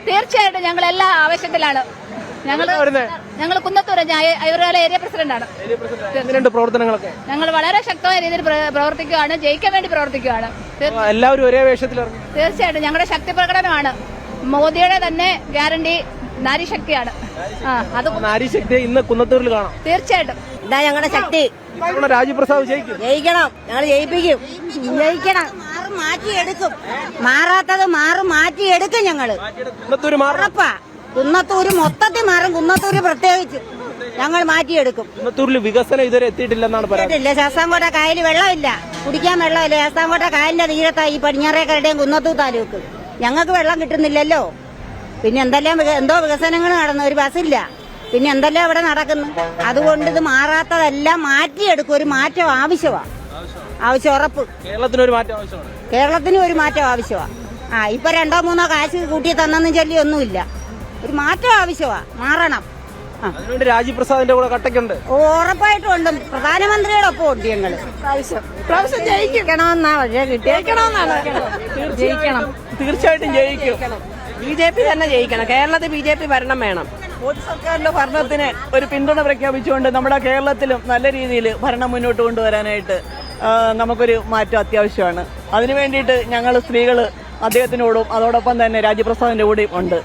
തീർച്ചയായിട്ടും ഞങ്ങൾ എല്ലാ ആവശ്യത്തിലാണ്. ഞങ്ങൾ കുന്നത്തൂർ ഐവറുകാല ഏരിയ പ്രസിഡന്റാണ്. പ്രവർത്തനങ്ങളൊക്കെ ഞങ്ങൾ വളരെ ശക്തമായ രീതിയിൽ പ്രവർത്തിക്കുകയാണ്, ജയിക്കാൻ വേണ്ടി പ്രവർത്തിക്കുകയാണ്. എല്ലാവരും ഒരേ വേഷത്തിൽ തീർച്ചയായിട്ടും ഞങ്ങളുടെ ശക്തി പ്രകടനമാണ്. മോദിയുടെ തന്നെ ഗ്യാരണ്ടി നാരിശക്തിയാണ്. നാരിശക്തി ഇന്ന് കുന്നത്തൂരിൽ കാണാം. തീർച്ചയായിട്ടും ഇതാ ഞങ്ങളുടെ ശക്തി. രാജീവ്പ്രസാദ് ജയിക്കണം, ഞങ്ങൾ ജയിപ്പിക്കും. ജയിക്കണം, മാറ്റിയെടുക്കും. മാറാത്തത് മാറ്റിയെടുക്കും. ഞങ്ങള് ഉറപ്പാ. കുന്നത്തൂര് മൊത്തത്തിൽ മാറും, കുന്നത്തൂര് പ്രത്യേകിച്ച് ഞങ്ങൾ മാറ്റിയെടുക്കും. കുന്നത്തൂരിൽ വികസനം ഇതുവരെ എത്തിയിട്ടില്ലെന്നാണ് പറയുന്നത്. ശാസ്താംകോട്ട കായൽ വെള്ളമില്ല, കുടിക്കാൻ വെള്ളമില്ല. ശാസ്താംകോട്ട കായലിന്റെ തീരത്താ ഈ പടിഞ്ഞാറേക്കരയുടെയും കുന്നത്തൂർ താലൂക്ക്. ഞങ്ങൾക്ക് വെള്ളം കിട്ടുന്നില്ലല്ലോ. പിന്നെ എന്തോ വികസനങ്ങൾ നടന്നു. ഒരു ബസ്സില്ല, പിന്നെ എന്തെല്ലാം ഇവിടെ നടക്കുന്നു. അതുകൊണ്ട് ഇത് മാറാത്തതെല്ലാം മാറ്റിയെടുക്കും. ഒരു മാറ്റം ആവശ്യമാണ്, ആവശ്യം ഉറപ്പ്. കേരളത്തിന് ഒരു മാറ്റം ആവശ്യമാണ്. കേരളത്തിന് ഒരു മാറ്റം ആവശ്യമാണ്. ഇപ്പൊ 2-3 കാശ് കൂട്ടി തന്നെന്നും ചൊല്ലി ഒന്നുമില്ല. ഒരു മാറ്റം ആവശ്യമാണ്, മാറണം. അതിനുവേണ്ടി രാജീവ്പ്രസാദിന്റെ കൂടെ കട്ടക്കുണ്ട്. ഉറപ്പായിട്ടും ഉണ്ട്. പ്രധാനമന്ത്രിയുടെ ഒപ്പം ഉണ്ട് ഞങ്ങള്. പ്രാവശ്യം ജയിക്കണമെന്നാ പക്ഷേ കിട്ടിയേക്കണമെന്നാണ്. ജയിക്കണം, തീർച്ചയായിട്ടും ജയിക്കും. BJP തന്നെ ജയിക്കണം. കേരളത്തിൽ BJP ഭരണം വേണം. മോദി സർക്കാരിന്റെ ഭരണത്തിന് ഒരു പിന്തുണ പ്രഖ്യാപിച്ചുകൊണ്ട് നമ്മുടെ കേരളത്തിലും നല്ല രീതിയിൽ ഭരണം മുന്നോട്ട് കൊണ്ടുവരാനായിട്ട് നമുക്കൊരു മാറ്റം അത്യാവശ്യമാണ്. അതിനു വേണ്ടിയിട്ട് ഞങ്ങൾ സ്ത്രീകൾ അദ്ദേഹത്തിനോടും അതോടൊപ്പം തന്നെ രാജീവ്പ്രസാദിന്റെ കൂടെയും ഉണ്ട്.